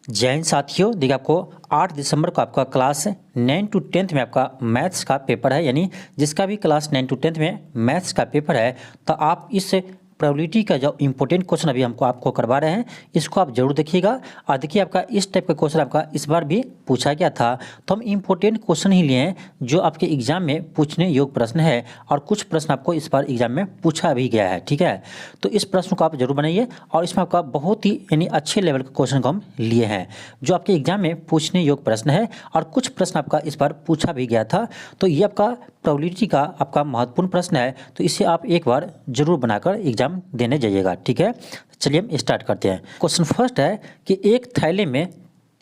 जय हिंद साथियों। देखिए आपको 8 दिसंबर को आपका क्लास 9 टू 10th में आपका मैथ्स का पेपर है, यानी जिसका भी क्लास 9 टू 10th में मैथ्स का पेपर है तो आप इस प्रोबेबिलिटी का जो इंपॉर्टेंट क्वेश्चन अभी आपको करवा रहे हैं इसको आप जरूर देखिएगा। और देखिए आपका इस टाइप का क्वेश्चन आपका इस बार भी पूछा गया था, तो हम इंपॉर्टेंट क्वेश्चन ही लिए हैं जो आपके एग्जाम में पूछने योग्य प्रश्न है और कुछ प्रश्न आपको इस बार एग्जाम में पूछा भी गया है। ठीक है, तो इस प्रश्न को आप जरूर बनाइए और इसमें आपका बहुत ही यानी अच्छे लेवल का क्वेश्चन को हम लिए हैं जो आपके एग्जाम में पूछने योग्य प्रश्न है और कुछ प्रश्न आपका इस बार पूछा भी गया था। तो ये आपका प्रोबेबिलिटी का आपका महत्वपूर्ण प्रश्न है, तो इसे आप एक बार जरूर बनाकर एग्जाम देने जाइएगा। ठीक है, चलिए हम स्टार्ट करते हैं। क्वेश्चन फर्स्ट है कि एक थैले में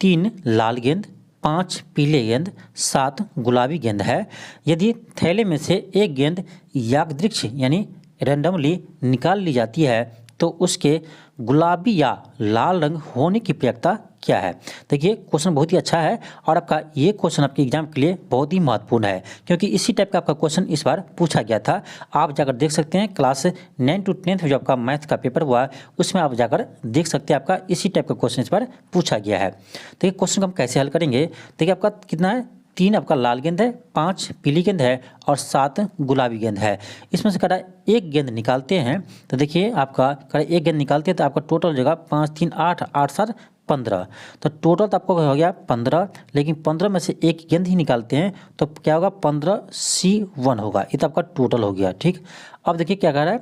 3 लाल गेंद, 5 पीले गेंद, 7 गुलाबी गेंद है। यदि थैले में से एक गेंद यादृच्छिक यानी रैंडमली निकाल ली जाती है तो उसके गुलाबी या लाल रंग होने की प्रक्रिया क्या है। देखिए क्वेश्चन बहुत ही अच्छा है और आपका ये क्वेश्चन आपके एग्जाम के लिए बहुत ही महत्वपूर्ण है क्योंकि इसी टाइप का आपका क्वेश्चन इस बार पूछा गया था। आप जाकर देख सकते हैं क्लास 9 टू 10th में जो आपका मैथ का पेपर हुआ उसमें आप जाकर देख सकते हैं आपका इसी टाइप का क्वेश्चन इस बार पूछा गया है। देखिए क्वेश्चन को हम कैसे हल करेंगे। देखिए आपका कितना है, 3 आपका लाल गेंद है, 5 पीली गेंद है और 7 गुलाबी गेंद है। इसमें से करा एक गेंद निकालते हैं तो देखिए आपका करा एक गेंद निकालते हैं तो आपका टोटल हो जाएगा 5 3 8 8 7 15। तो टोटल तो आपको हो गया 15, लेकिन 15 में से एक गेंद ही निकालते हैं तो क्या होगा 15C1 होगा। ये तो आपका टोटल हो गया। ठीक, अब देखिए क्या कह रहा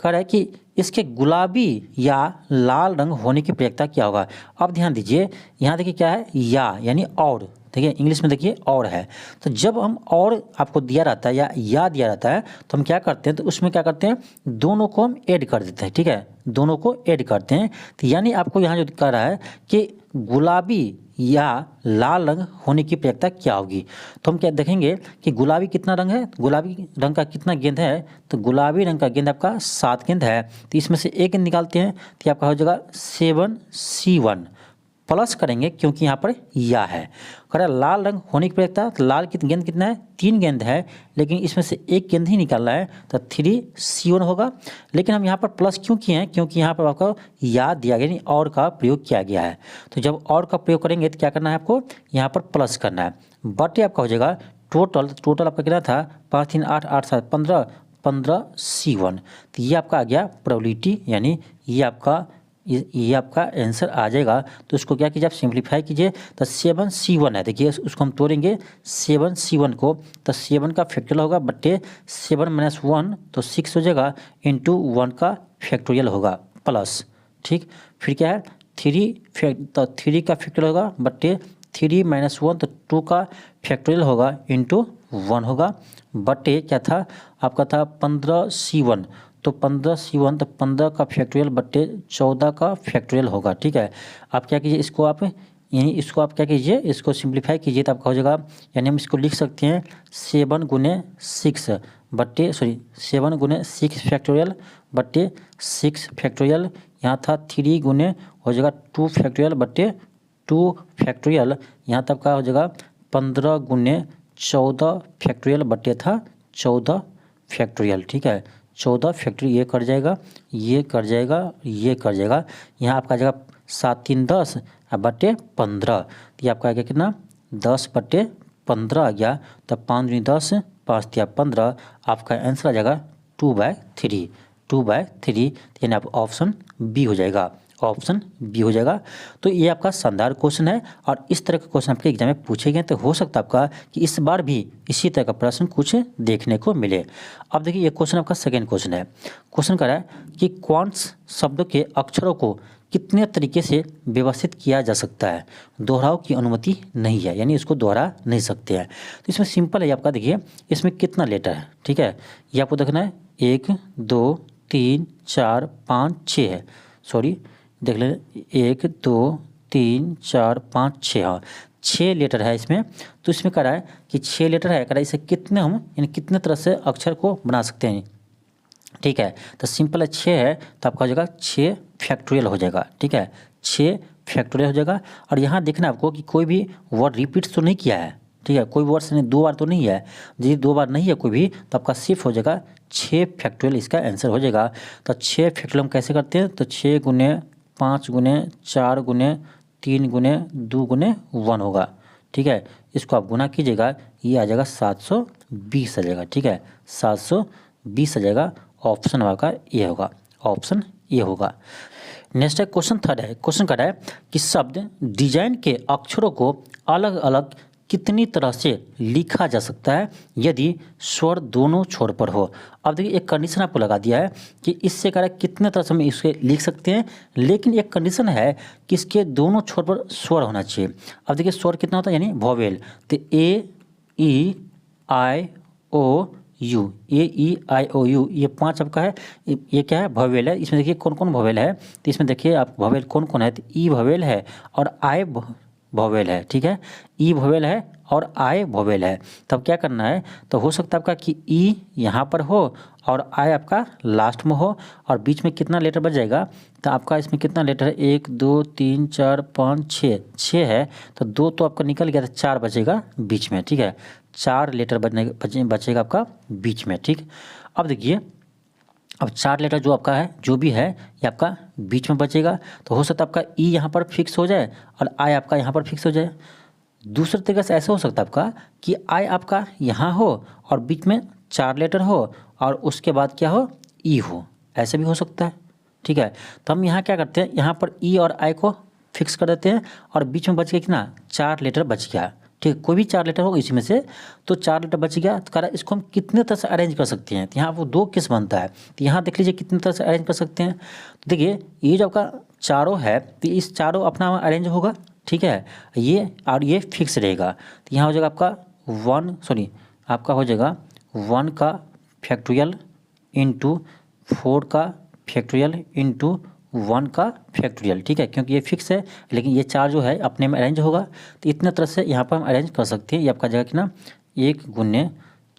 है कि इसके गुलाबी या लाल रंग होने की प्रक्रिया क्या होगा। अब ध्यान दीजिए यहाँ देखिए क्या है यानी और, देखिए इंग्लिश में देखिए और है। तो जब हम और आपको दिया रहता है या दिया रहता है तो हम क्या करते हैं, तो उसमें क्या करते हैं दोनों को हम ऐड कर देते हैं। ठीक है, दोनों को ऐड करते हैं तो यानी आपको यहाँ जो कह रहा है कि गुलाबी या लाल रंग होने की प्रक्रिया क्या होगी। तो हम क्या देखेंगे कि गुलाबी कितना रंग है, गुलाबी रंग का कितना गेंद है, तो गुलाबी रंग का गेंद आपका 7 गेंद है। तो इसमें से एक गेंद निकालते हैं तो आपका हो जाएगा 7C1 प्लस करेंगे क्योंकि यहाँ पर या है। कह लाल रंग होने की प्रक्रिया, तो लाल की गेंद कितना है, 3 गेंद है, लेकिन इसमें से एक गेंद ही निकालना है तो 3C1 होगा। लेकिन हम यहाँ पर प्लस क्यों किए हैं, क्योंकि यहाँ पर आपको याद दिया गया यानी और का प्रयोग किया गया है। तो जब और का प्रयोग करेंगे तो क्या करना है आपको यहाँ पर प्लस करना है, बटे आपका हो जाएगा टोटल आपका कितना था 5 3 8 8 7 15C1। तो ये आपका आ गया प्रोबेबिलिटी, यानी ये आपका आंसर आ जाएगा। तो उसको क्या कीजिए आप सिंप्लीफाई कीजिए तो 7C1 है। देखिए उसको हम तोड़ेंगे 7C1 को, तो 7 का फैक्टोरियल होगा बट्टे 7 - 1 तो 6 हो जाएगा, इंटू 1 का फैक्टोरियल होगा प्लस। ठीक, फिर क्या है 3 का फैक्टोरियल होगा बट्टे 3 - 1 तो 2 का फैक्टोरियल होगा इंटू 1 होगा, बट्टे क्या था आपका था 15C1 तो 15C1 तो 15 का फैक्टोरियल बट्टे 14 का फैक्टोरियल होगा। ठीक है, आप क्या कीजिए इसको आप क्या कीजिए इसको सिंप्लीफाई कीजिए तो आपका हो जाएगा, यानी हम इसको लिख सकते हैं 7 × 6 बट्टे 7 × 6 फैक्टोरियल बट्टे 6 फैक्टोरियल, यहाँ था 3 गुने हो जाएगा 2 फैक्टोरियल बट्टे 2 फैक्टोरियल, यहाँ तक का हो जाएगा 15 × 14 फैक्टोरियल बट्टे था 14 फैक्टोरियल। ठीक है, 14 फैक्टोरियल ये कट जाएगा, ये कट जाएगा, ये कट जाएगा, यहाँ आपका जगह 7 3 10 बट्टे 15, तो ये आपका आ गया कितना 10 बट्टे 15 आ गया। तो 5 दूनी 10 5 तिया 15, आपका आंसर आ जाएगा 2/3 यानी आप ऑप्शन बी हो जाएगा, ऑप्शन बी हो जाएगा। तो ये आपका शानदार क्वेश्चन है और इस तरह के क्वेश्चन आपके एग्जाम में पूछे गए तो हो सकता है आपका कि इस बार भी इसी तरह का प्रश्न कुछ देखने को मिले। अब देखिए ये क्वेश्चन आपका सेकंड क्वेश्चन है। क्वेश्चन कह रहा है कि क्वांट्स शब्दों के अक्षरों को कितने तरीके से व्यवस्थित किया जा सकता है, दोहराव की अनुमति नहीं है, यानी इसको दोहरा नहीं सकते हैं। तो इसमें सिंपल है आपका, देखिए इसमें कितना लेटर है। ठीक है, ये आपको देखना है 1 2 3 4 5 6 है, सॉरी देख लें 1 2 3 4 5 6, हाँ 6 लेटर है इसमें। तो इसमें कह रहा है कि 6 लेटर है, कह रहा है इसे कितने हम यानी कितने तरह से अक्षर को बना सकते हैं। ठीक है, तो सिंपल है 6 है तो आपका हो जाएगा 6 फैक्टोरियल हो जाएगा। ठीक है, 6 फैक्टोरियल हो जाएगा। और यहाँ देखना आपको कि कोई भी वर्ड रिपीट तो नहीं किया है। ठीक है, कोई वर्ड से 2 बार तो नहीं है, यदि 2 बार नहीं है कोई भी तो आपका सिर्फ हो जाएगा 6 फैक्टोरियल इसका आंसर हो जाएगा। तो 6 फैक्टोरियल हम कैसे करते हैं, तो 6 × 5 × 4 × 3 गुने 2 गुने 1 होगा, ठीक है। इसको आप गुना कीजिएगा, ये आ जाएगा 720 आ जाएगा, ठीक है, 720 आ जाएगा। ऑप्शन आपका ये होगा, ऑप्शन ये होगा। नेक्स्ट है क्वेश्चन थर्ड है। क्वेश्चन कह रहा है कि शब्द डिजाइन के अक्षरों को अलग अलग कितनी तरह से लिखा जा सकता है यदि स्वर दोनों छोर पर हो। अब देखिए एक कंडीशन आपको लगा दिया है कि इससे कह रहा है कितने तरह से हम इसे लिख सकते हैं, लेकिन एक कंडीशन है कि इसके दोनों छोर पर स्वर होना चाहिए। अब देखिए स्वर कितना होता है, यानी वोवेल, तो ए ई आई ओ you, A E I O you, ये 5 आपका है। ये क्या है, वोवेल है। इसमें देखिए कौन कौन वोवेल है, तो इसमें देखिए आप वोवेल कौन कौन है, तो ई वोवेल है और आई वोवेल है, ठीक है। ई वोवेल है और आई वोवेल है। तब क्या करना है, तो हो सकता है आपका कि ई यहाँ पर हो और आई आपका लास्ट में हो, और बीच में कितना लेटर बच जाएगा, तो आपका इसमें कितना लेटर है, 1 2 3 4 5 6 है, तो 2 तो आपका निकल गया, तो 4 बचेगा बीच में, ठीक है। 4 लेटर बचेगा आपका बीच में, ठीक। अब देखिए अब 4 लेटर जो आपका है, जो भी है, ये आपका बीच में बचेगा। तो हो सकता है आपका ई यहाँ पर फिक्स हो जाए और आई आपका यहाँ पर फिक्स हो जाए। दूसरे तरीके से ऐसा हो सकता है आपका कि आई आपका यहाँ हो और बीच में 4 लेटर हो और उसके बाद क्या हो, ई हो, ऐसे भी हो सकता है, ठीक है। तो हम यहाँ क्या करते हैं, यहाँ पर ई और आई को फिक्स कर देते हैं और बीच में बच गया कितना, 4 लेटर बच गया, ठीक है। कोई भी 4 लेटर हो इसी में से, तो 4 लेटर बच गया। तो कह रहा है इसको हम कितने तरह से अरेंज कर सकते हैं, तो यहाँ वो 2 केस बनता है। तो यहाँ देख लीजिए कितने तरह से अरेंज कर सकते हैं। तो देखिए ये जो आपका चारों है, तो इस चारों अपना अरेंज होगा, ठीक है, ये और ये फिक्स रहेगा। तो यहाँ हो जाएगा आपका आपका हो जाएगा 1 का फैक्टोरियल इंटू 4 का फैक्टोरियल इंटू 1 का फैक्टोरियल, ठीक है, क्योंकि ये फिक्स है, लेकिन ये 4 जो है अपने में अरेंज होगा। तो इतने तरह से यहाँ पर हम अरेंज कर सकते हैं। ये आपका जगह कि ना 1 गुने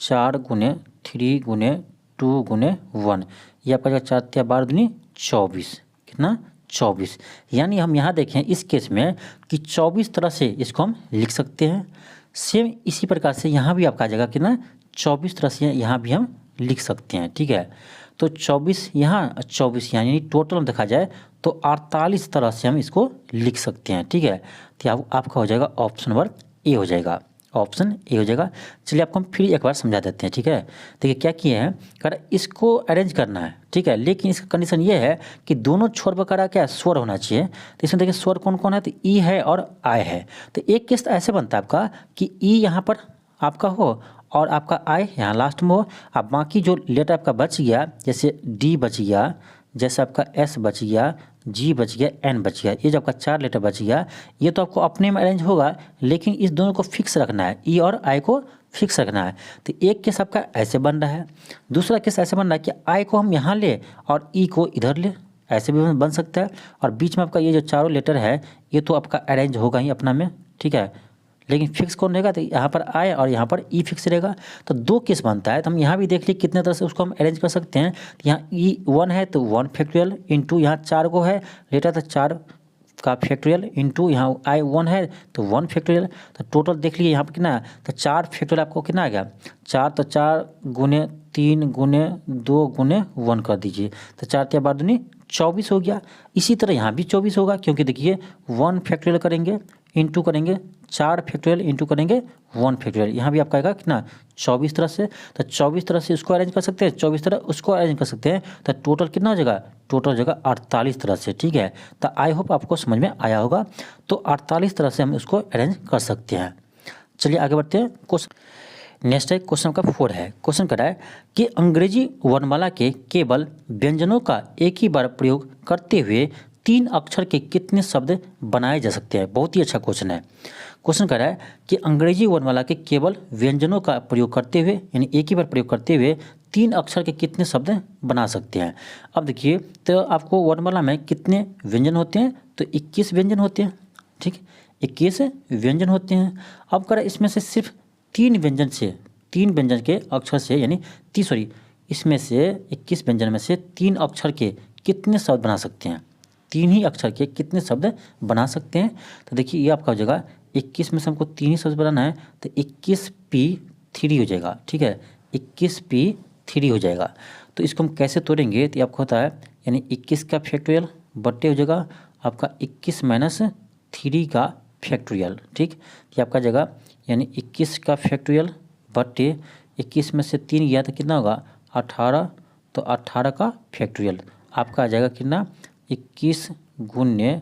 4 गुने 3 गुने 2 गुने 1, ये आपका जगह 4 3 12 दूनी 24, कितना 24। यानी हम यहाँ देखें इस केस में कि 24 तरह से इसको हम लिख सकते हैं। सेम इसी प्रकार से यहाँ भी आपका जगह कितना 24 तरह से यहाँ भी हम लिख सकते हैं, ठीक है। तो 24 यहाँ 24 यहाँ, यानी टोटल में देखा जाए तो 48 तरह से हम इसको लिख सकते हैं, ठीक है। तो आपका हो जाएगा ऑप्शन नंबर ए हो जाएगा, ऑप्शन ए हो जाएगा। चलिए आपको हम फिर एक बार समझा देते हैं, ठीक है। देखिए क्या किए हैं, कर इसको अरेंज करना है, ठीक है, लेकिन इसका कंडीशन ये है कि दोनों छोर पर करा क्या स्वर होना चाहिए। तो इसमें देखिए स्वर कौन कौन है, तो ई है और आई है। तो एक केस ऐसे बनता है आपका कि ई यहाँ पर आपका हो और आपका आई यहाँ लास्ट में हो। अब बाकी जो लेटर आपका बच गया, जैसे डी बच गया, जैसे आपका एस बच गया, जी बच गया, एन बच गया, ये जो आपका 4 लेटर बच गया, ये तो आपको अपने में अरेंज होगा, लेकिन इस दोनों को फिक्स रखना है, ई और आई को फिक्स रखना है। तो एक केस आपका ऐसे बन रहा है, दूसरा केस ऐसे बन रहा है कि आई को हम यहाँ ले और ई को इधर ले, ऐसे भी बन सकता है। और बीच में आपका ये जो चारों लेटर है, ये तो आपका अरेंज होगा ही अपना में, ठीक है, लेकिन फिक्स कौन रहेगा, तो यहाँ पर आई और यहाँ पर ई फिक्स रहेगा। तो 2 केस बनता है। तो हम यहाँ भी देख लीजिए कितने तरह से उसको हम अरेंज कर सकते हैं। तो यहाँ ई 1 है तो 1 फैक्टोरियल इंटू यहाँ 4 को है लेटर, तो 4 का फैक्टोरियल इंटू यहाँ आई 1 है तो 1 फैक्टोरियल। तो टोटल देख लीजिए यहाँ पर कितना है, तो 4 फैक्टोरियल आपको कितना आ गया, 4, तो 4 गुने 3 गुने 2 गुने 1 कर दीजिए, तो 4 3 12 दूनी 24 हो गया। इसी तरह यहाँ भी 24 होगा, क्योंकि देखिए 1 फैक्टोरियल करेंगे इंटू करेंगे 4 फैक्टोरियल इंटू करेंगे 1 फैक्टोरियल, यहाँ भी आपका आएगा कितना 24 तरह से। तो 24 तरह से इसको अरेंज कर सकते हैं, 24 तरह उसको अरेंज कर सकते हैं, तो टोटल कितना हो जाएगा, टोटल हो जाएगा 48 तरह से, ठीक है। तो आई होप आपको समझ में आया होगा। तो 48 तरह से हम इसको अरेंज कर सकते हैं। चलिए आगे बढ़ते हैं। क्वेश्चन नेक्स्ट है, क्वेश्चन का 4 है। क्वेश्चन कर रहा है कि अंग्रेजी वर्णमाला के केवल व्यंजनों का एक ही बार प्रयोग करते हुए 3 अक्षर के कितने शब्द बनाए जा सकते हैं। बहुत ही अच्छा क्वेश्चन है। क्वेश्चन कर रहा है कि अंग्रेजी वर्णमाला के केवल व्यंजनों का प्रयोग करते हुए, यानी एक ही बार प्रयोग करते हुए 3 अक्षर के कितने शब्द बना सकते हैं। अब देखिए तो आपको वर्णमाला में कितने व्यंजन होते हैं, तो 21 व्यंजन होते हैं, ठीक, 21 व्यंजन होते हैं। अब कर इसमें से सिर्फ 3 व्यंजन के अक्षर से, यानी इसमें से 21 व्यंजन में से 3 अक्षर के कितने शब्द बना सकते हैं, 3 ही अक्षर के कितने शब्द बना सकते हैं। तो देखिए ये आपका हो जाएगा 21 में से हमको 3 ही शब्द बनाना है, तो 21p3 हो जाएगा, ठीक है, 21p3 हो जाएगा। तो इसको हम कैसे तोड़ेंगे, तो आपको होता है यानी 21 का फैक्टोरियल बट्टे हो जाएगा आपका 21 माइनस 3 का फैक्टोरियल। ठीक, ये आपका जगह यानी 21 का फैक्टोरियल बटे 21 में से 3 गया तो कितना होगा 18, तो 18 का फैक्टोरियल आपका आ जाएगा कितना 21 गुने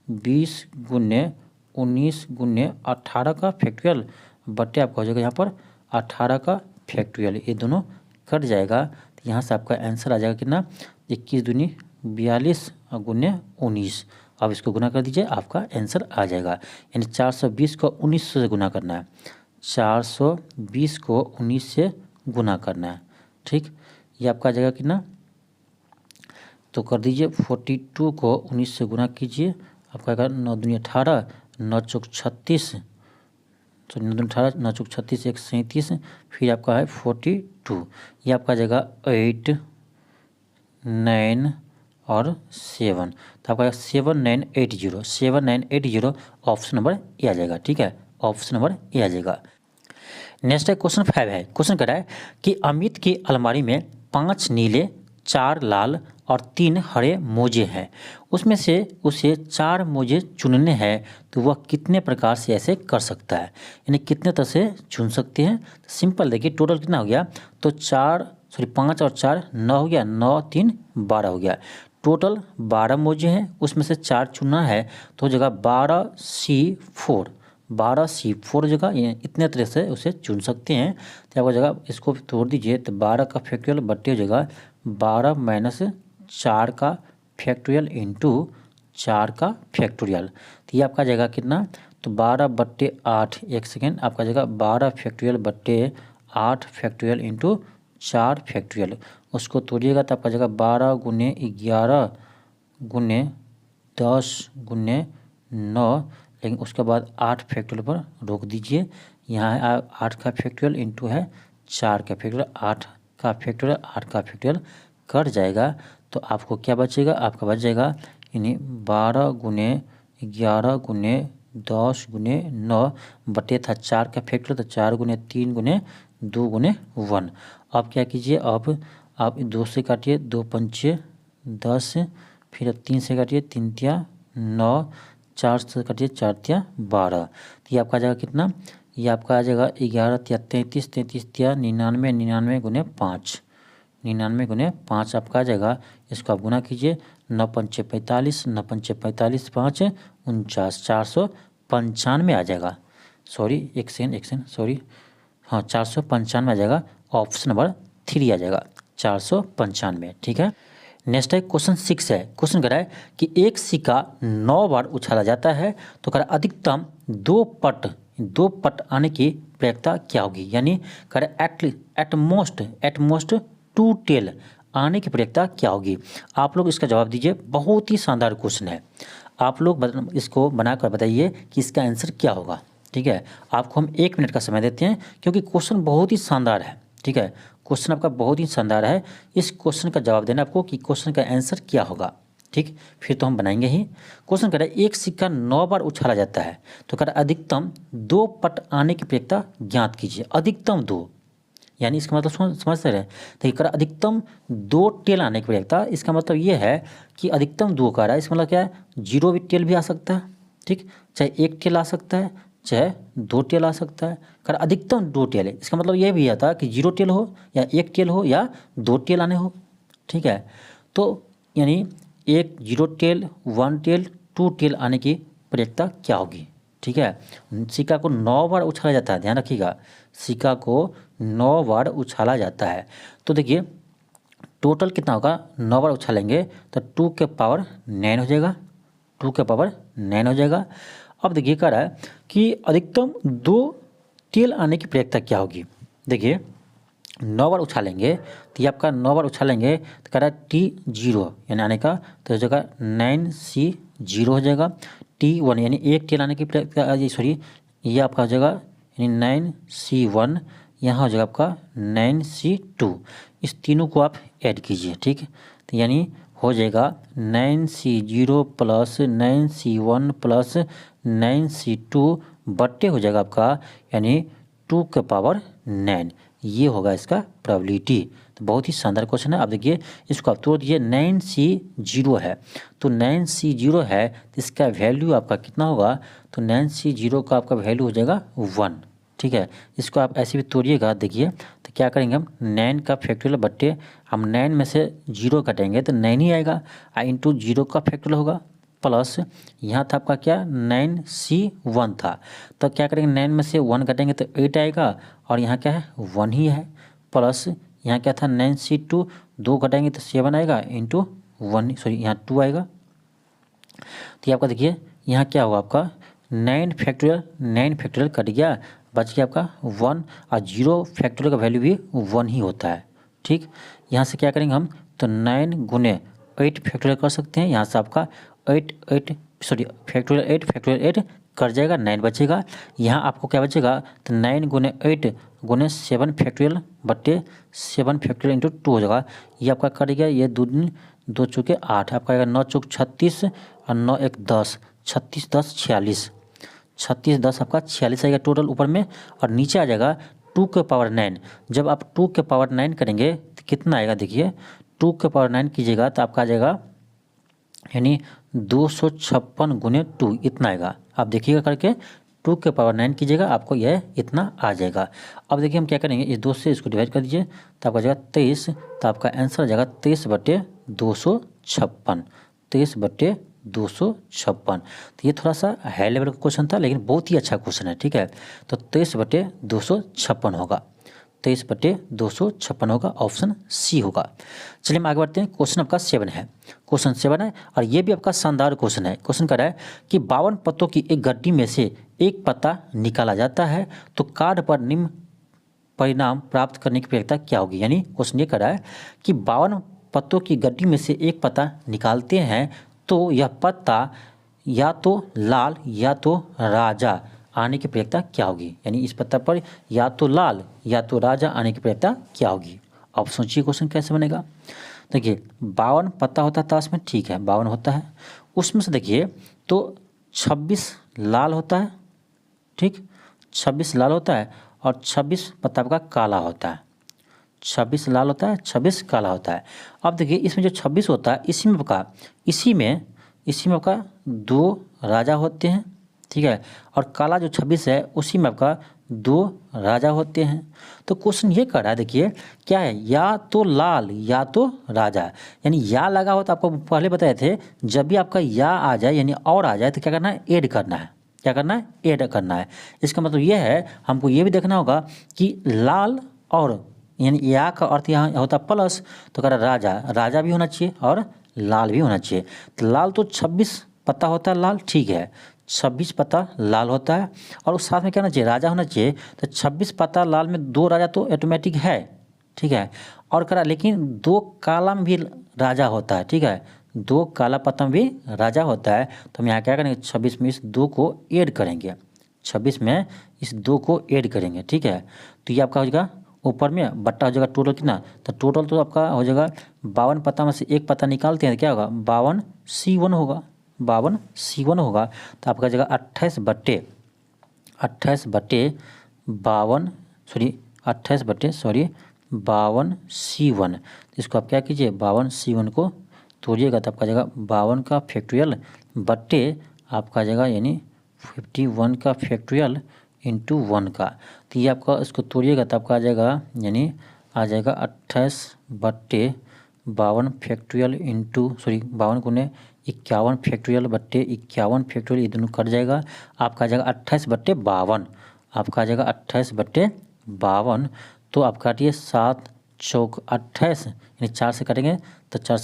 20 गुने 19 गुने 18 का फैक्टोरियल बटे आपका हो जाएगा यहाँ पर 18 का फैक्टोरियल। ये दोनों कट जाएगा तो यहाँ से आपका आंसर आ जाएगा कितना 21 दूनी 42 और गुने 19। अब इसको गुना कर दीजिए, आपका आंसर आ जाएगा। यानी 420 को 19 से गुना करना है, 420 को 19 से गुना करना है। ठीक, ये आपका आ जाएगा कितना, तो कर दीजिए 42 को 19 से गुना कीजिए, आपका आएगा 9 दूनी 18, 9 चौक 36, तो 9 दूनी 18, 9 चौक 36, 1 37, फिर आपका है 42। ये आपका जगह 8 9 और 7, तो आपका 7980, 7980 ऑप्शन नंबर ए आ जाएगा। ठीक है, ऑप्शन नंबर ए आ जाएगा। नेक्स्ट है क्वेश्चन 5 है। क्वेश्चन कह रहा है कि अमित की अलमारी में 5 नीले, 4 लाल और 3 हरे मोजे हैं। उसमें से उसे 4 मोजे चुनने हैं, तो वह कितने प्रकार से ऐसे कर सकता है, यानी कितने तरह से चुन सकते हैं। सिंपल देखिए, टोटल कितना हो गया, तो 5 और 4 9 हो गया, 9 3 12 हो गया। टोटल 12 मोजे हैं, उसमें से 4 चुनना है, तो जगह 12C4, 12C4 जगह इतने तरह से उसे चुन सकते हैं। तो आपका जगह इसको तोड़ दीजिए, तो 12 का फैक्टोरियल बट्टे जगह 12 माइनस 4 का फैक्टोरियल इंटू 4 का फैक्टोरियल। तो ये आपका जगह कितना, तो 12 बट्टे 8, एक सेकेंड, आपका जगह 12 फैक्टोरियल बट्टे 8 फैक्टोरियल इंटू 4 फैक्टोरियल। उसको तोड़िएगा तो आपका जगह 12 गुने 11 गुने 10 गुने 9, लेकिन उसके बाद 8 फैक्टोरियल पर रोक दीजिए। यहाँ है 8 का फैक्टोरियल इंटू है 4 का फैक्टोरियल, 8 का फैक्टोरियल 8 का फैक्टोरियल कट जाएगा, तो आपको क्या बचेगा, आपका बच जाएगा यानी 12 गुने 11 गुने 10 गुने 9 बटे था 4 का फैक्टोरियल, तो 4 गुने 3 गुने 2 गुने 1। अब क्या कीजिए, अब आप 2 से काटिए, 2 पंचे 10, फिर अब 3 से काटिए, 3 तिया 9, 4 से काटिए, 4 तिया 12। तो ये आपका आ जाएगा कितना, ये आपका आ जाएगा 11 तिया 33, 33 तिया 99, 99 गुने 5, 99 गुने 5 आपका आ जाएगा। इसको आप गुना कीजिए, 9 पंचे 45, 9 पंचे 45, 5 49, 495 आ जाएगा। सॉरी एक सेकंड सॉरी, हाँ 495 आ जाएगा। ऑप्शन नंबर 3 आ जाएगा, 495। ठीक है, नेक्स्ट है क्वेश्चन 6 है। क्वेश्चन कह रहा है कि एक सिक्का 9 बार उछाला जाता है, तो कह रहा है अधिकतम 2 पट आने की प्रयत्ता क्या होगी, यानी कह रहा है एटमोस्ट 2 टेल आने की प्रयत्ता क्या होगी। आप लोग इसका जवाब दीजिए, बहुत ही शानदार क्वेश्चन है। आप लोग इसको बनाकर बताइए कि इसका आंसर क्या होगा। ठीक है, आपको हम 1 मिनट का समय देते हैं, क्योंकि क्वेश्चन बहुत ही शानदार है। ठीक है, क्वेश्चन आपका बहुत ही शानदार है। इस क्वेश्चन का जवाब देना आपको कि क्वेश्चन का आंसर क्या होगा। ठीक, फिर तो हम बनाएंगे ही। क्वेश्चन कह रहा है एक सिक्का 9 बार उछाला जाता है, तो कह रहा है अधिकतम 2 पट आने की प्रयत्ता ज्ञात कीजिए। अधिकतम 2, यानी इसका मतलब समझते रहे, देखिए कह रहा अधिकतम 2 टेल आने की प्रयत्ता, इसका मतलब ये है कि अधिकतम 2 का रहा है, इसका मतलब क्या है, 0 भी टेल भी आ सकता है। ठीक, चाहे 1 टेल आ सकता है, चाहे 2 टेल आ सकता है। कर अधिकतम 2 टेल है, इसका मतलब ये भी आता कि 0 टेल हो या 1 टेल हो या 2 टेल आने हो। ठीक है, तो यानी 0 टेल 1 टेल 2 टेल आने की प्रयत्ता क्या होगी। ठीक है, सिक्का को 9 बार उछाला जाता है, ध्यान रखिएगा, सिक्का को 9 बार उछाला जाता है। तो देखिए टोटल कितना होगा, 9 बार उछालेंगे तो 2 के पावर 9 हो जाएगा, 2 के पावर 9 हो जाएगा। अब देखिए कह रहा है कि अधिकतम 2 टेल आने की प्रयत्ता क्या होगी। देखिए 9 बार उछालेंगे, तो ये आपका 9 बार उछालेंगे तो कह रहा है T0 यानी आने का, तो इस जगह 9C0 हो जाएगा। T1 यानी 1 टेल आने की प्रयत्ता, सॉरी ये आपका हो जाएगा यानी 9C1, यहाँ हो जाएगा आपका 9C2। इस तीनों को आप ऐड कीजिए। ठीक, तो यानी हो जाएगा 9C0 plus 9C1 plus 9C2 बट्टे हो जाएगा आपका यानी 2 के पावर 9, ये होगा इसका प्रोबेबिलिटी। तो बहुत ही शानदार क्वेश्चन है। अब देखिए इसको आप तोड़ दीजिए, 9C0 है, तो 9C0 है तो इसका वैल्यू आपका कितना होगा, तो 9C0 का आपका वैल्यू हो जाएगा 1, ठीक है। इसको आप ऐसे भी तोड़िएगा, देखिए तो क्या करेंगे हम, 9 का फैक्टोरियल बट्टे हम 9 में से 0 कटेंगे तो 9 ही आएगा, इंटू 0 का फैक्टोरियल होगा, प्लस यहाँ था आपका क्या 9C1 था, तो क्या करेंगे 9 में से 1 कटेंगे तो 8 आएगा, और यहाँ क्या है 1 ही है, प्लस यहाँ क्या था 9C2, 2 घटाएंगे तो 7 आएगा, इंटू 1 सॉरी यहाँ 2 आएगा। तो ये आपका देखिए यहाँ क्या हुआ आपका 9 फैक्टोरियल कट गया, बच गया आपका 1, और 0 फैक्टोरियल का वैल्यू भी 1 ही होता है, ठीक। यहाँ से क्या करेंगे हम, तो 9 गुने 8 फैक्टोरियल कर सकते हैं, यहाँ से आपका 8 फैक्टोरियल 8 कट जाएगा, 9 बचेगा। यहाँ आपको क्या बचेगा, तो 9 गुने 8 गुने 7 फैक्टोरियल बट्टे 7 फैक्टोरियल इंटू 2 हो जाएगा। ये आपका कट गया, ये 2 दिन 2 चौके 8, आपका आएगा 9 चौक 36 और 9 एक 10, 36 10 46, 36 10 आपका 46 आएगा टोटल ऊपर में, और नीचे आ जाएगा 2 के पावर 9। जब आप 2 के पावर 9 करेंगे तो कितना आएगा, देखिए 2 के पावर 9 कीजिएगा तो आपका आ जाएगा यानी 256 गुने 2 इतना आएगा। आप देखिएगा करके 2 के पावर 9 कीजिएगा, आपको यह इतना आ जाएगा। अब देखिए हम क्या करेंगे, इस 2 से इसको डिवाइड कर दीजिए तो आपका जाएगा 23, तो आपका आंसर आ जाएगा 23 बटे 256, 23 बटे 256। तो ये थोड़ा सा हाई लेवल का क्वेश्चन था, लेकिन बहुत ही अच्छा क्वेश्चन है, ठीक है। तो 23 बटे 256 होगा, 23 बटे 256 होगा, ऑप्शन सी होगा। चलिए हम आगे बढ़ते हैं। क्वेश्चन आपका 7 है, क्वेश्चन 7 है, और ये भी आपका शानदार क्वेश्चन है। क्वेश्चन कह रहा है कि 52 पत्तों की एक गड्डी में से एक पत्ता निकाला जाता है, तो कार्ड पर निम्न परिणाम प्राप्त करने की प्रक्रिया क्या होगी। यानी क्वेश्चन ये कह रहा है कि 52 पत्तों की गड्डी में से एक पत्ता निकालते हैं, तो यह पत्ता या तो लाल या तो राजा आने की प्रक्रिया क्या होगी। यानी इस पत्ता पर या तो लाल या तो राजा आने की प्रक्रिया क्या होगी। अब सोचिए क्वेश्चन कैसे बनेगा। देखिए 52 पत्ता होता है ताश में, ठीक है 52 होता है, उसमें से देखिए तो 26 लाल होता है, ठीक 26 लाल होता है, और 26 पत्ता का काला होता है, 26 लाल होता है, 26 काला होता है। अब देखिए इसमें जो 26 होता है इसी में आपका 2 राजा होते हैं, ठीक है, और काला जो 26 है उसी में आपका 2 राजा होते हैं। तो क्वेश्चन ये कर रहा है, देखिए क्या है, या तो लाल या तो राजा, यानी या लगा हो तो आपको पहले बताए थे जब भी आपका या आ जाए यानी और आ जाए तो क्या करना है, ऐड करना है। क्या करना है, ऐड करना है। इसका मतलब ये है हमको ये भी देखना होगा कि लाल और यानी या का अर्थ यहाँ होता है प्लस, तो कह रहा राजा भी होना चाहिए और लाल भी होना चाहिए। तो लाल तो 26 पत्ता होता है लाल, ठीक है 26 पत्ता लाल होता है, और उस साथ में क्या होना चाहिए, राजा होना चाहिए। तो 26 पत्ता लाल में 2 राजा तो ऑटोमेटिक है, ठीक है, और करा लेकिन 2 काला में भी राजा होता है, ठीक है 2 काला पत्ता में भी राजा होता है। तो हम यहाँ क्या करेंगे, 26 में इस 2 को ऐड करेंगे, 26 में इस 2 को ऐड करेंगे, ठीक है। तो ये आपका हो जाएगा ऊपर में बट्टा हो जाएगा टोटल कितना, तो टोटल तो आपका हो जाएगा 52 पत्ता में से एक पत्ता निकालते हैं तो क्या होगा 52C1 होगा, 52C1 होगा। तो आपका जगह 28 बट्टे 52C1। इसको आप क्या कीजिए 52C1 को तोड़िएगा तो आपका जगह 52 का फैक्टोरियल बट्टे आपका जगह यानी 51 का फैक्टोरियल इंटू 1 का। तो ये आपका इसको तोड़िएगा तो आपका आ जाएगा यानी आ जाएगा 28 बट्टे 52 फैक्टोरियल इंटू 52 गुने 51 फैक्टोरियल बट्टे 51 फैक्टोरियल, ये दोनों कट जाएगा, आपका आ जाएगा 28 बट्टे 52, आपका आ जाएगा 28 बट्टे 52। तो आप काटिए 7 चौक 28 यानी 4 से काटेंगे तो 4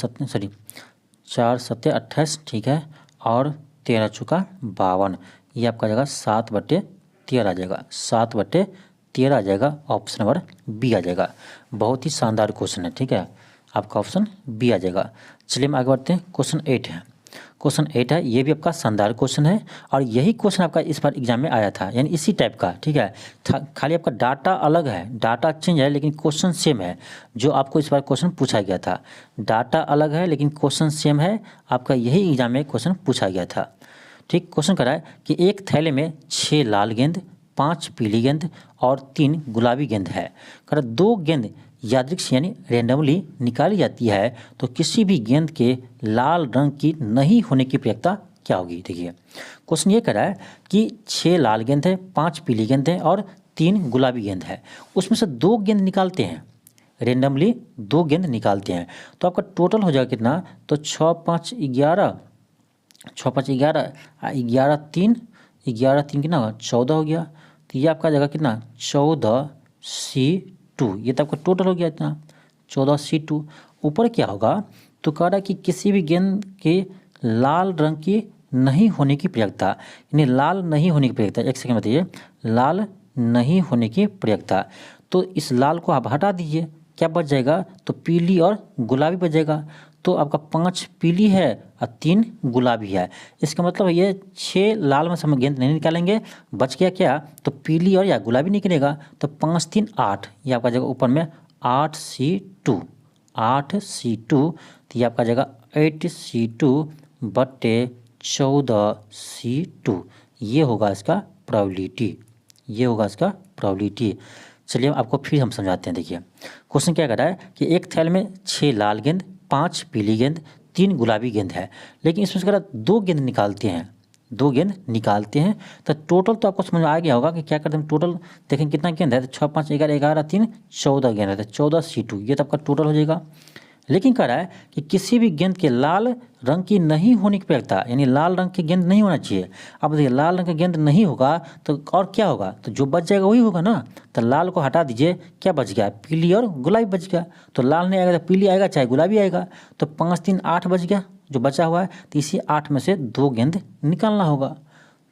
सत्ते 28, ठीक है, और 13 चौका 52, ये आपका जगह 7 बट्टे 13 आ जाएगा, 7 बट्टे 13 आ जाएगा, ऑप्शन नंबर बी आ जाएगा। बहुत ही शानदार क्वेश्चन है, ठीक है, आपका ऑप्शन बी आ जाएगा। चलिए हम आगे बढ़ते हैं। क्वेश्चन 8 है, क्वेश्चन 8 है, ये भी आपका शानदार क्वेश्चन है, और यही क्वेश्चन आपका इस बार एग्जाम में आया था, यानी इसी टाइप का, ठीक है, खाली आपका डाटा अलग है, डाटा चेंज है लेकिन क्वेश्चन सेम है। जो आपको इस बार क्वेश्चन पूछा गया था, डाटा अलग है लेकिन क्वेश्चन सेम है, आपका यही एग्जाम में क्वेश्चन पूछा गया था। ठीक, क्वेश्चन करा है कि एक थैले में 6 लाल गेंद, 5 पीली गेंद और 3 गुलाबी गेंद है। अगर 2 गेंद यादृच्छिक यानी रैंडमली निकाली जाती है तो किसी भी गेंद के लाल रंग की नहीं होने की प्रयत्ता क्या होगी। देखिए क्वेश्चन ये कह रहा है कि 6 लाल गेंद है, 5 पीली गेंद है और 3 गुलाबी गेंद है, उसमें से 2 गेंद निकालते हैं, रेंडमली 2 गेंद निकालते हैं, तो आपका टोटल हो जाएगा कितना, तो 6 5 11, 6 5 11, 11 3, 11 3 कितना होगा 14 हो गया। तो ये आपका जगह कितना 14C2, ये तो आपका टोटल हो गया इतना 14C2। ऊपर क्या होगा, तो कह रहा है कि किसी भी गेंद के लाल रंग की नहीं होने की प्रयत्ता, यानी लाल नहीं होने की प्रयत्ता, एक सेकंड बताइए, लाल नहीं होने की प्रयत्ता, तो इस लाल को आप हटा दीजिए, क्या बच जाएगा, तो पीली और गुलाबी बच जाएगा। तो आपका 5 पीली है और 3 गुलाबी है, इसका मतलब ये 6 लाल में से हम गेंद नहीं निकालेंगे, बच गया क्या, तो पीली और या गुलाबी निकलेगा, तो 5 3 8, ये आपका जगह ऊपर में 8C2, 8C2, तो ये आपका जगह 8C2 बट्टे 14C2, ये होगा इसका प्रोबेबिलिटी, ये होगा इसका प्रोबेबिलिटी। चलिए आपको फिर हम समझाते हैं। देखिए क्वेश्चन क्या कर रहा है कि एक थैले में 6 लाल गेंद, 5 पीली गेंद, 3 गुलाबी गेंद है, लेकिन इसमें से 2 गेंद निकालते हैं, 2 गेंद निकालते हैं, तो टोटल तो आपको समझ आ गया होगा कि क्या करते हैं, टोटल देखें कितना गेंद है, तो 6 5 11, 11 3 14 गेंद है, तो 14C2, ये तो आपका टोटल हो जाएगा। लेकिन कह रहा है कि किसी भी गेंद के लाल रंग की नहीं होने की प्रयत्ता, यानी लाल रंग की गेंद नहीं होना चाहिए। अब देखिए लाल रंग की गेंद नहीं होगा तो और क्या होगा, तो जो बच जाएगा वही होगा ना, तो लाल को हटा दीजिए, क्या बच गया, पीली और गुलाबी बच गया, तो लाल नहीं आएगा तो पीली आएगा, चाहे गुलाबी आएगा, तो 5 3 8 बच गया जो बचा हुआ है, तो इसी 8 में से 2 गेंद निकालना होगा।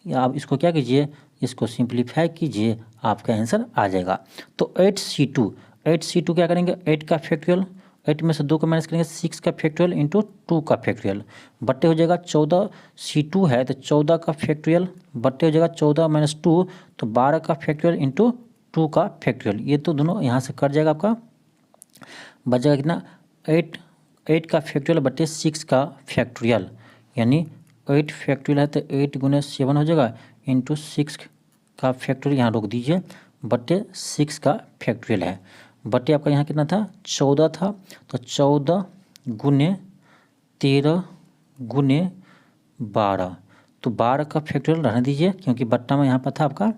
या आप इसको क्या कीजिए, इसको सिंप्लीफाई कीजिए, आपका आंसर आ जाएगा। तो 8C2, 8C2 क्या करेंगे, 8 का फैक्टोरियल, 8 में से 2 को माइनस करेंगे, 6 का फैक्टोरियल इंटू 2 का फैक्टोरियल, बट्टे हो जाएगा 14C2 है तो 14 का फैक्टोरियल, बट्टे हो जाएगा 14 - 2, तो 12 का फैक्टोरियल इंटू 2 का फैक्टोरियल, ये तो दोनों यहाँ से कट जाएगा, आपका बच जाएगा कितना 8 का फैक्टोरियल बट्टे 6 का फैक्टोरियल, यानी 8 फैक्टोरियल है तो 8 × 7 हो जाएगा इंटू 6 का फैक्टोरियल, यहाँ रोक दीजिए, बट्टे 6 का फैक्टोरियल है, बट्टे आपका यहाँ कितना था 14 था, तो 14 × 13 × 12, तो 12 का फैक्टोरियल रहने दीजिए, क्योंकि बट्टा में यहाँ पर था आपका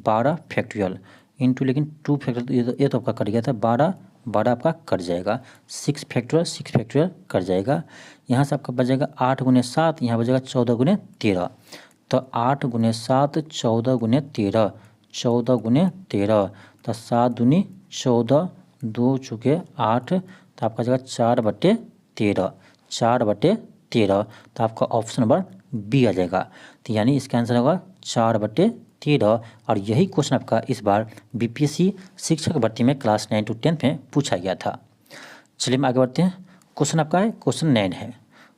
12 फैक्टोरियल इंटू, लेकिन 2 फैक्टोरियल, ये तो आपका कट गया था, 12 12 आपका कट जाएगा, 6 फैक्टोरियल कट जाएगा, यहाँ से आपका बचेगा 8 × 7, यहाँ बचेगा 14 × 13, तो 8 × 7 14 × 13, 14 × 13, तो 7 दूनी 14, 2 चुके 8, तो आपका जगह 4/13, 4/13, तो आपका ऑप्शन नंबर बी आ जाएगा। तो यानी इसका आंसर होगा 4/13, और यही क्वेश्चन आपका इस बार बीपीएससी शिक्षक भर्ती में क्लास 9 to 10 में पूछा गया था। चलिए हम आगे बढ़ते हैं। क्वेश्चन आपका है क्वेश्चन 9 है,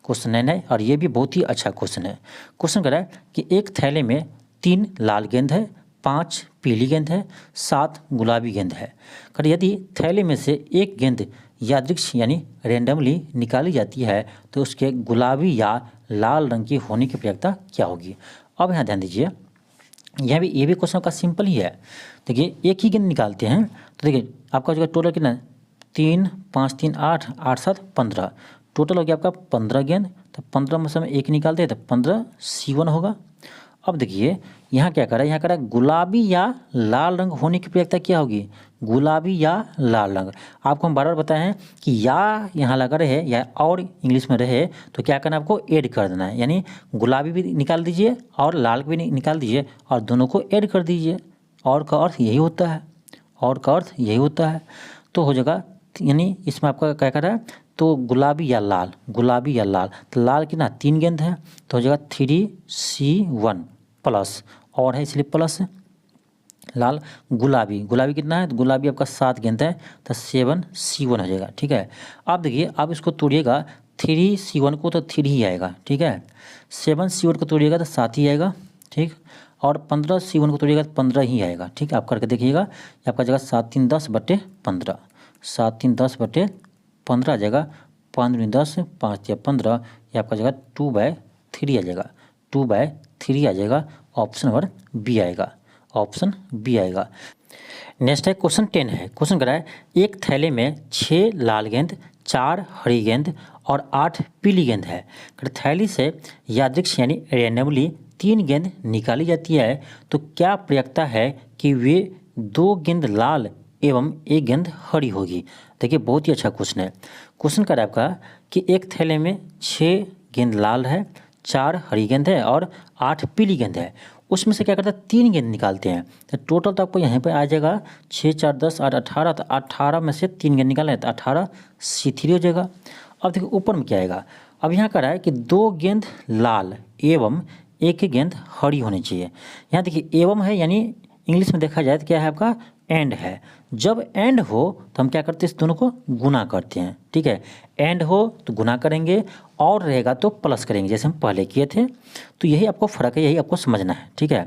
क्वेश्चन 9 है, और ये भी बहुत ही अच्छा क्वेश्चन है। क्वेश्चन कह रहा है कि एक थैले में 3 लाल गेंद है, 5 पीली गेंद है, 7 गुलाबी गेंद है। कर यदि थैले में से एक गेंद यादृच्छिक यानी रैंडमली निकाली जाती है तो उसके गुलाबी या लाल रंग की होने की प्रयत्ता क्या होगी। अब यहाँ ध्यान दीजिए, ये भी क्वेश्चन का सिंपल ही है। देखिए एक ही गेंद निकालते हैं, तो देखिए आपका जो टोटल कितना है 3 5 3 8 8 7 15, टोटल हो गया आपका 15 गेंद, तो 15 में से हम एक निकालते हैं तो 15C1 होगा। अब देखिए यहाँ क्या कर रहा है, यहाँ कर रहा है गुलाबी या लाल रंग होने की प्रयत्ता क्या होगी, गुलाबी या लाल रंग। आपको हम बार बार बताए हैं कि या यहाँ लगा रहे या और इंग्लिश में रहे तो क्या करना है, आपको ऐड कर देना है, यानी गुलाबी भी निकाल दीजिए और लाल भी निकाल दीजिए और दोनों को ऐड कर दीजिए। और का अर्थ यही होता है, और का अर्थ यही होता है, तो हो जाएगा, यानी इसमें आपका क्या कर रहा है, तो गुलाबी या लाल, गुलाबी या लाल, तो लाल कितना 3 गेंद है, तो हो जाएगा 3C1 प्लस, और है इसलिए प्लस लाल, गुलाबी, गुलाबी कितना है, तो गुलाबी आपका 7 गेंद है, तो 7C1 हो जाएगा। ठीक है, अब देखिए आप इसको तोड़िएगा, 3C1 को तो 3 ही आएगा, ठीक है, 7C1 को तोड़िएगा तो 7 ही आएगा, ठीक, और 15C1 को तोड़िएगा तो 15 ही आएगा। ठीक, आप करके देखिएगा, ये आपका जगह 7 3 10/15, 7 3 10/15 आ जाएगा, 5 दूनी 10 5 या 15, ये आपका जगह 2/3 आ जाएगा, 2/3 आ जाएगा, ऑप्शन नंबर बी आएगा, ऑप्शन बी आएगा। नेक्स्ट है क्वेश्चन 10 है। क्वेश्चन कह रहा है एक थैले में 6 लाल गेंद, 4 हरी गेंद और 8 पीली गेंद है। थैली से यादृच्छिक यानी रैंडमली 3 गेंद निकाली जाती है, तो क्या प्रयिकता है कि वे 2 गेंद लाल एवं 1 गेंद हरी होगी। देखिए बहुत ही अच्छा क्वेश्चन है। क्वेश्चन कह रहा है आपका कि एक थैले में 6 गेंद लाल है, 4 हरी गेंद है और 8 पीली गेंद है। उसमें से क्या करता है 3 गेंद निकालते हैं, तो टोटल तो आपको यहाँ पे आ जाएगा 6 4 10 8 18, तो 18 में से 3 गेंद निकालना है तो 18 C3 हो जाएगा। अब देखिए ऊपर में क्या आएगा, अब यहाँ कह रहा है कि 2 गेंद लाल एवं 1 गेंद हरी होनी चाहिए। यहाँ देखिए एवं है यानी इंग्लिश में देखा जाए तो क्या है आपका एंड है। जब एंड हो तो हम क्या करते हैं इस दोनों को गुना करते हैं, ठीक है। एंड हो तो गुना करेंगे और रहेगा तो प्लस करेंगे जैसे हम पहले किए थे। तो यही आपको फ़र्क है, यही आपको समझना है, ठीक है।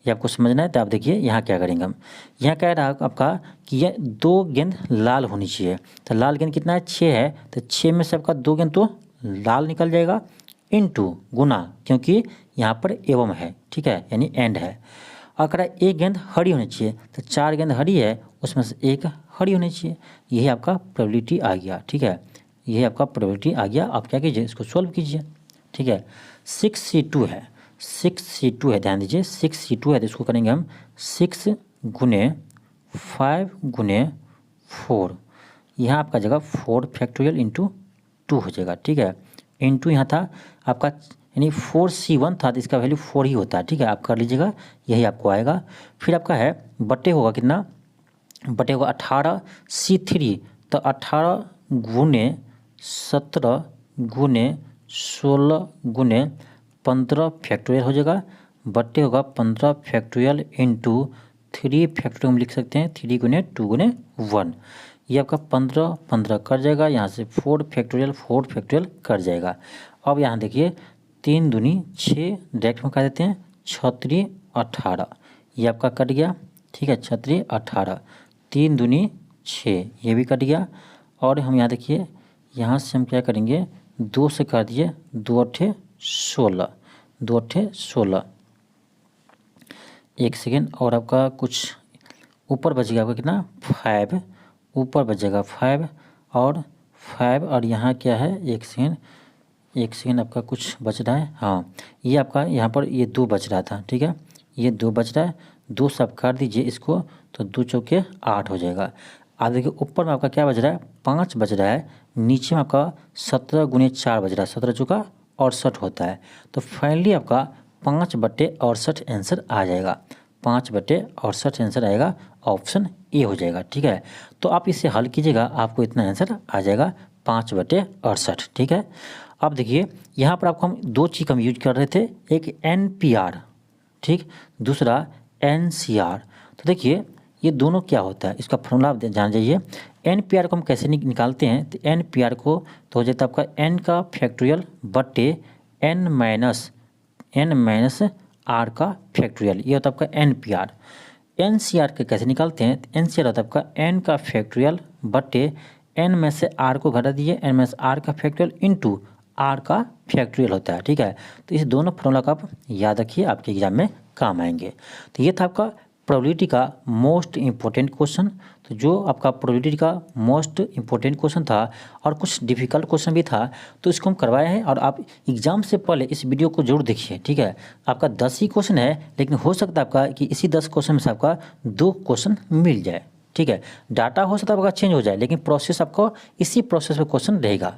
ये आपको समझना है। तो आप देखिए यहाँ क्या करेंगे हम, यहाँ कह रहा है आपका कि ये 2 गेंद लाल होनी चाहिए। तो लाल गेंद कितना है 6 है, तो 6 में से आपका 2 गेंद तो लाल निकल जाएगा इनटू गुना, क्योंकि यहाँ पर एवं है, ठीक है, यानी एंड है। अगर 1 गेंद हरी होनी चाहिए तो 4 गेंद हरी है, उसमें से 1 हरी होनी चाहिए। यही आपका प्रोबेबिलिटी आ गया, ठीक है। यही आपका प्रोबेबिलिटी आ गया। आप क्या कीजिए इसको सॉल्व कीजिए, ठीक है। 6C2 है, 6C2 है, ध्यान दीजिए 6C2 है, तो इसको करेंगे हम 6 गुने 5 गुने 4। यहाँ आपका जगह 4 फैक्टोरियल इंटू 2 हो जाएगा, ठीक है। इंटू यहाँ था आपका यानी 4C1 था तो इसका वैल्यू 4 ही होता है, ठीक है। आप कर लीजिएगा, यही आपको आएगा। फिर आपका है बटे होगा कितना, बटे होगा 18C3, तो 18 गुने 17 गुने 16 गुने 15 फैक्टोरियल हो जाएगा। बटे होगा 15 फैक्टोरियल इंटू 3 फैक्टोरियल हम लिख सकते हैं 3 गुने 2 गुने 1। ये आपका 15 15 कर जाएगा, यहाँ से 4 फैक्टोरियल कर जाएगा। अब यहाँ देखिए 3 दूनी 6 डायरेक्ट में कर देते हैं, 6 3 18, ये आपका कट गया, ठीक है। 6 3 18, 3 दूनी 6, ये भी कट गया। और हम यहाँ देखिए यहाँ से हम क्या करेंगे 2 से कर दिए, 2 8 16, 2 8 16। एक सेकेंड, और आपका कुछ ऊपर बचेगा आपका कितना 5, ऊपर बचेगा 5 और 5, और यहाँ क्या है एक सेकेंड आपका कुछ बच रहा है, हाँ ये आपका यहाँ पर ये 2 बच रहा था, ठीक है। ये 2 बच रहा है, 2 से आप काट दीजिए इसको, तो 2 चौके 8 हो जाएगा। आप देखिए ऊपर में आपका क्या बच रहा है 5 बच रहा है, नीचे में आपका 17 गुने 4 बच रहा है, 17 चौका 68 होता है। तो फाइनली आपका 5/68 आंसर आ जाएगा, 5/68 आंसर आएगा, ऑप्शन ए हो जाएगा, ठीक है। तो आप इसे हल कीजिएगा, आपको इतना आंसर आ जाएगा 5/68, ठीक है। अब देखिए यहाँ पर आपको हम 2 चीज़ का यूज कर रहे थे, एक NPR, ठीक, दूसरा NCR। तो देखिए ये दोनों क्या होता है इसका फॉर्मूला आप जान जाइए। NPR को हम कैसे निकालते हैं, तो NPR को तो हो जाता है आपका n का फैक्टोरियल बटे n माइनस r का फैक्टोरियल, ये होता है आपका NPR। NCR के कैसे निकालते हैं, तो NCR होता है आपका n का फैक्टोरियल बटे n में से r को घटा दीजिए, n में से r का फैक्टोरियल इंटू r का फैक्टोरियल होता है, ठीक है। तो इस दोनों फॉर्मूला का आप याद रखिए, आपके एग्जाम में काम आएंगे। तो ये था आपका प्रोबेबिलिटी का मोस्ट इम्पोर्टेंट क्वेश्चन। तो जो आपका प्रोबेबिलिटी का मोस्ट इम्पोर्टेंट क्वेश्चन था और कुछ डिफिकल्ट क्वेश्चन भी था, तो इसको हम करवाए हैं। और आप एग्जाम से पहले इस वीडियो को जरूर देखिए, ठीक है। आपका 10 ही क्वेश्चन है, लेकिन हो सकता है आपका कि इसी 10 क्वेश्चन में से आपका 2 क्वेश्चन मिल जाए, ठीक है। डाटा हो सकता है आपका चेंज हो जाए, लेकिन प्रोसेस आपको इसी प्रोसेस में क्वेश्चन रहेगा।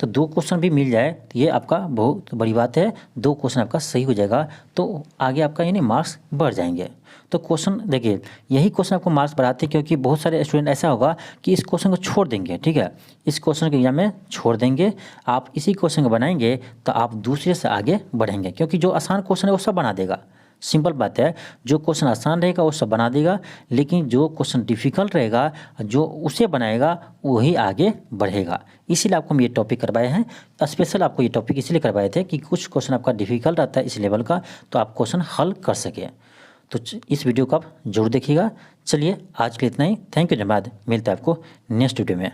तो 2 क्वेश्चन भी मिल जाए तो ये आपका बहुत बड़ी बात है, 2 क्वेश्चन आपका सही हो जाएगा तो आगे आपका यानी मार्क्स बढ़ जाएंगे। तो क्वेश्चन देखिए यही क्वेश्चन आपको मार्क्स बढ़ाते हैं, क्योंकि बहुत सारे स्टूडेंट ऐसा होगा कि इस क्वेश्चन को छोड़ देंगे, ठीक है, इस क्वेश्चन के एग्जाम में छोड़ देंगे। आप इसी क्वेश्चन को बनाएंगे तो आप दूसरे से आगे बढ़ेंगे, क्योंकि जो आसान क्वेश्चन है वो सब बना देगा। सिंपल बात है, जो क्वेश्चन आसान रहेगा वो सब बना देगा, लेकिन जो क्वेश्चन डिफिकल्ट रहेगा जो उसे बनाएगा वही आगे बढ़ेगा। इसीलिए आपको हम ये टॉपिक करवाए हैं, स्पेशल आपको ये टॉपिक इसलिए करवाए थे कि कुछ क्वेश्चन आपका डिफिकल्ट आता है इस लेवल का, तो आप क्वेश्चन हल कर सके। तो इस वीडियो को आप जरूर देखिएगा। चलिए आज के लिए इतना ही, थैंक यू, धन्यवाद, मिलता है आपको नेक्स्ट वीडियो में।